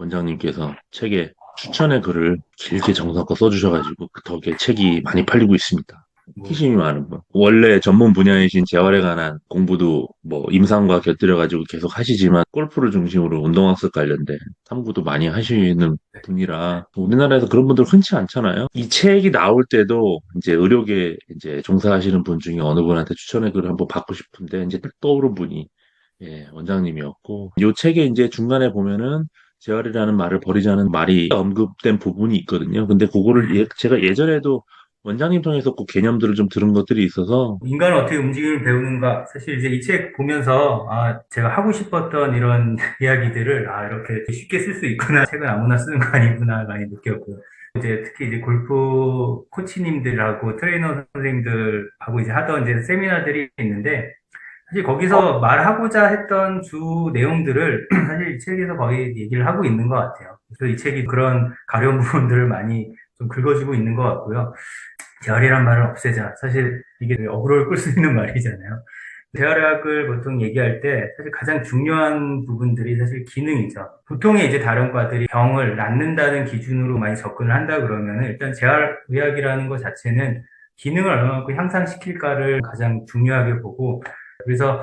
원장님께서 책에 추천의 글을 길게 정성껏 써주셔가지고 그 덕에 책이 많이 팔리고 있습니다. 뭐, 호기심이 많은 분. 원래 전문 분야이신 재활에 관한 공부도 뭐 임상과 곁들여가지고 계속 하시지만 골프를 중심으로 운동학습 관련된 탐구도 많이 하시는 분이라 우리나라에서 그런 분들 흔치 않잖아요. 이 책이 나올 때도 이제 의료계 이제 종사하시는 분 중에 어느 분한테 추천의 글을 한번 받고 싶은데 이제 딱 떠오른 분이 원장님이었고 이 책에 이제 중간에 보면은 재활이라는 말을 버리자는 말이 언급된 부분이 있거든요. 근데 그거를 제가 예전에도 원장님 통해서 그 개념들을 좀 들은 것들이 있어서 인간은 어떻게 움직임을 배우는가. 사실 이제 이 책 보면서, 제가 하고 싶었던 이런 이야기들을, 이렇게 쉽게 쓸 수 있구나. 책은 아무나 쓰는 거 아니구나. 많이 느꼈고요. 이제 특히 이제 골프 코치님들하고 트레이너 선생님들하고 이제 하던 이제 세미나들이 있는데, 사실 거기서 말하고자 했던 주 내용들을 사실 이 책에서 거의 얘기를 하고 있는 것 같아요. 그래서 이 책이 그런 가려운 부분들을 많이 좀 긁어주고 있는 것 같고요. 재활이란 말을 없애자. 사실 이게 되게 어그로를 끌 수 있는 말이잖아요. 재활학을 보통 얘기할 때 사실 가장 중요한 부분들이 사실 기능이죠. 보통의 이제 다른 과들이 병을 낫는다는 기준으로 많이 접근을 한다 그러면 일단 재활의학이라는 것 자체는 기능을 얼마만큼 향상시킬까를 가장 중요하게 보고 그래서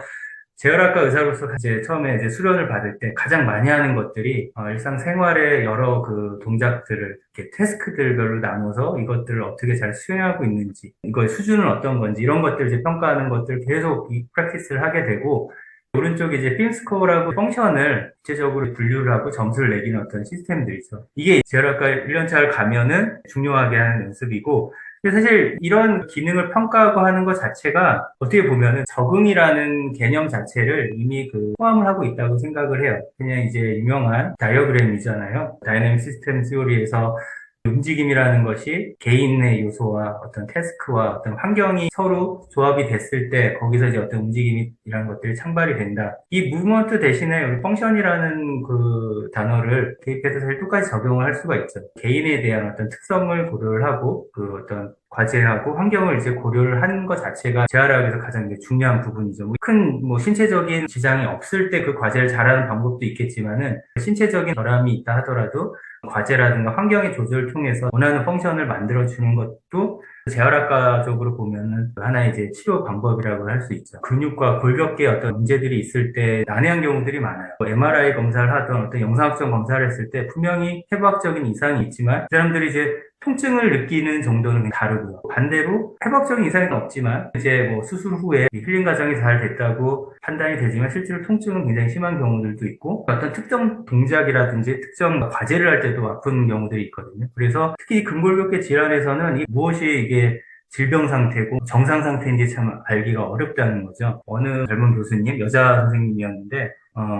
재활학과 의사로서 이제 처음에 이제 수련을 받을 때 가장 많이 하는 것들이 일상생활의 여러 그 동작들을 이렇게 태스크들별로 나눠서 이것들을 어떻게 잘 수행하고 있는지, 이거의 수준은 어떤 건지 이런 것들을 이제 평가하는 것들을 계속 이 프랙티스를 하게 되고 오른쪽에 이제 필스코어라고 펑션을 구체적으로 분류를 하고 점수를 매기는 어떤 시스템들이죠. 이게 재활학과 1년차를 가면은 중요하게 하는 연습이고 근데 사실 이런 기능을 평가하고 하는 것 자체가 어떻게 보면은 적응이라는 개념 자체를 이미 그 포함을 하고 있다고 생각을 해요. 그냥 이제 유명한 다이어그램이잖아요. 다이내믹 시스템 시오리에서 움직임이라는 것이 개인의 요소와 어떤 태스크와 어떤 환경이 서로 조합이 됐을 때 거기서 이제 어떤 움직임이라는 것들이 창발이 된다. 이 무브먼트 대신에 여기 펑션이라는 그 단어를 대입해서 사실 똑같이 적용을 할 수가 있죠. 개인에 대한 어떤 특성을 고려를 하고 그 어떤 과제하고 환경을 이제 고려를 하는 것 자체가 재활학에서 가장 이제 중요한 부분이죠. 큰 신체적인 지장이 없을 때 그 과제를 잘하는 방법도 있겠지만은 신체적인 결함이 있다 하더라도 과제라든가 환경의 조절을 통해서 원하는 펑션을 만들어주는 것도 재활학과적으로 보면은 하나의 이제 치료 방법이라고 할 수 있죠. 근육과 골격계에 어떤 문제들이 있을 때 난해한 경우들이 많아요. MRI 검사를 하던 어떤 영상학적 검사를 했을 때 분명히 해부학적인 이상이 있지만 그 사람들이 이제 통증을 느끼는 정도는 다르고요. 반대로 회복적인 이상은 없지만 이제 수술 후에 힐링 과정이 잘 됐다고 판단이 되지만 실제로 통증은 굉장히 심한 경우들도 있고 어떤 특정 동작이라든지 특정 과제를 할 때도 아픈 경우들이 있거든요. 그래서 특히 근골격계 질환에서는 무엇이 이게 질병 상태고 정상 상태인지 참 알기가 어렵다는 거죠. 어느 젊은 교수님, 여자 선생님이었는데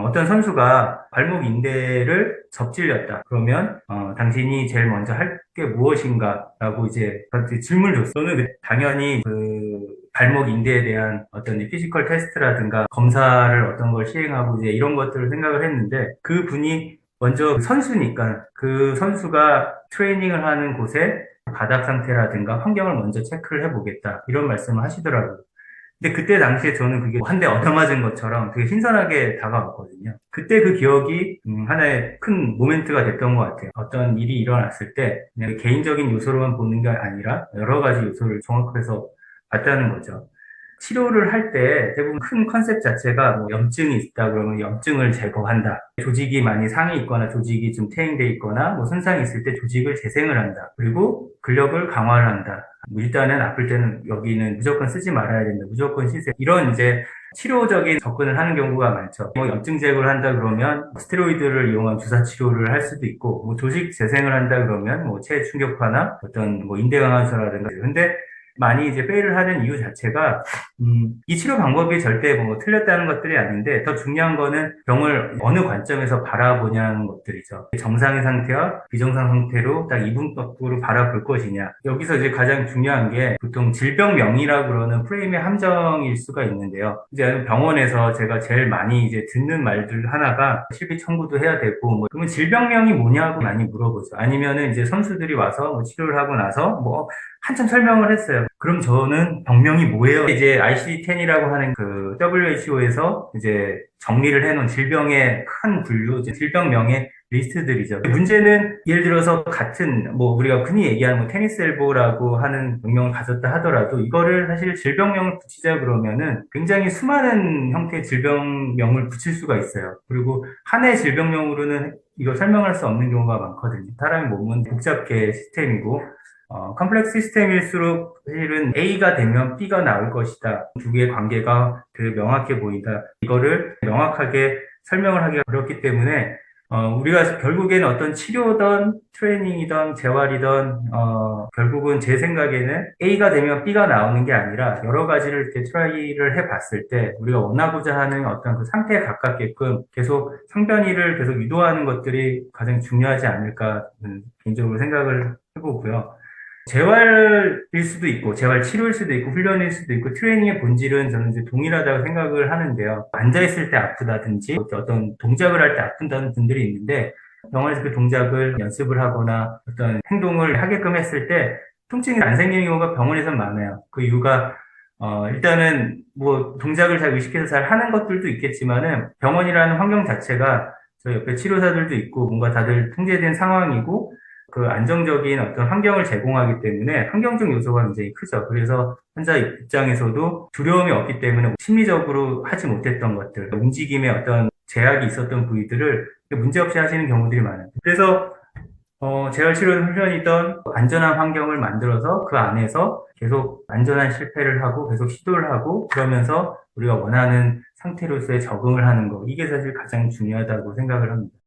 어떤 선수가 발목 인대를 접질렸다. 그러면 당신이 제일 먼저 할 게 무엇인가라고 이제 저한테 질문을 줬어요. 저는 당연히 그 발목 인대에 대한 어떤 피지컬 테스트라든가 검사를 어떤 걸 시행하고 이제 이런 것들을 생각을 했는데 그 분이 먼저 선수니까 그 선수가 트레이닝을 하는 곳에 바닥 상태라든가 환경을 먼저 체크를 해보겠다 이런 말씀을 하시더라고요. 근데 그때 당시에 저는 그게 한 대 얻어맞은 것처럼 되게 신선하게 다가왔거든요. 그때 그 기억이 하나의 큰 모멘트가 됐던 것 같아요. 어떤 일이 일어났을 때 그냥 개인적인 요소로만 보는 게 아니라 여러 가지 요소를 종합해서 봤다는 거죠. 치료를 할 때 대부분 큰 컨셉 자체가 염증이 있다 그러면 염증을 제거한다. 조직이 많이 상해 있거나 조직이 좀 퇴행돼 있거나 손상이 있을 때 조직을 재생을 한다. 그리고 근력을 강화를 한다. 일단은 아플 때는 여기는 무조건 쓰지 말아야 된다. 무조건 쉬세요. 이런 이제 치료적인 접근을 하는 경우가 많죠. 염증 제거를 한다 그러면 스테로이드를 이용한 주사 치료를 할 수도 있고, 조직 재생을 한다 그러면 체충격파나 어떤 인대 강화제라든가. 근데 많이 이제 페일을 하는 이유 자체가 이 치료 방법이 절대 틀렸다는 것들이 아닌데 더 중요한 거는 병을 어느 관점에서 바라보냐는 것들이죠. 정상의 상태와 비정상 상태로 딱 이분법으로 바라볼 것이냐. 여기서 이제 가장 중요한 게 보통 질병명이라고 그러는 프레임의 함정일 수가 있는데요. 이제 병원에서 제가 제일 많이 이제 듣는 말들 하나가 실비 청구도 해야 되고 그러면 질병명이 뭐냐고 많이 물어보죠. 아니면은 이제 선수들이 와서 치료를 하고 나서 한참 설명을 했어요. 있어요. 그럼 저는 병명이 뭐예요? 이제 ICD-10이라고 하는 그 WHO에서 이제 정리를 해놓은 질병의 큰 분류, 이제 질병명의 리스트들이죠. 문제는 예를 들어서 같은 뭐 우리가 흔히 얘기하는 뭐 테니스 엘보라고 하는 병명을 가졌다 하더라도 이거를 사실 질병명을 붙이자 그러면은 굉장히 수많은 형태의 질병명을 붙일 수가 있어요. 그리고 하나의 질병명으로는 이거 설명할 수 없는 경우가 많거든요. 사람의 몸은 복잡계 시스템이고 컴플렉스 시스템일수록 사실은 A가 되면 B가 나올 것이다. 두 개의 관계가 되게 명확해 보인다. 이거를 명확하게 설명을 하기가 어렵기 때문에 우리가 결국에는 어떤 치료든 트레이닝이든 재활이든 결국은 제 생각에는 A가 되면 B가 나오는 게 아니라 여러 가지를 이렇게 트라이를 해봤을 때 우리가 원하고자 하는 어떤 그 상태에 가깝게끔 계속 상변이를 계속 유도하는 것들이 가장 중요하지 않을까 개인적으로 생각을 해보고요. 재활일 수도 있고, 재활 치료일 수도 있고, 훈련일 수도 있고, 트레이닝의 본질은 저는 이제 동일하다고 생각을 하는데요. 앉아있을 때 아프다든지, 어떤 동작을 할 때 아픈다는 분들이 있는데, 병원에서 그 동작을 연습을 하거나 어떤 행동을 하게끔 했을 때, 통증이 안 생기는 경우가 병원에선 많아요. 그 이유가, 일단은 뭐 동작을 잘 의식해서 잘 하는 것들도 있겠지만은, 병원이라는 환경 자체가 저 옆에 치료사들도 있고, 뭔가 다들 통제된 상황이고, 그 안정적인 어떤 환경을 제공하기 때문에 환경적 요소가 굉장히 크죠. 그래서 환자 입장에서도 두려움이 없기 때문에 심리적으로 하지 못했던 것들, 움직임에 어떤 제약이 있었던 부위들을 문제없이 하시는 경우들이 많아요. 그래서 재활치료 훈련이던 안전한 환경을 만들어서 그 안에서 계속 안전한 실패를 하고 계속 시도를 하고 그러면서 우리가 원하는 상태로서의 적응을 하는 거, 이게 사실 가장 중요하다고 생각을 합니다.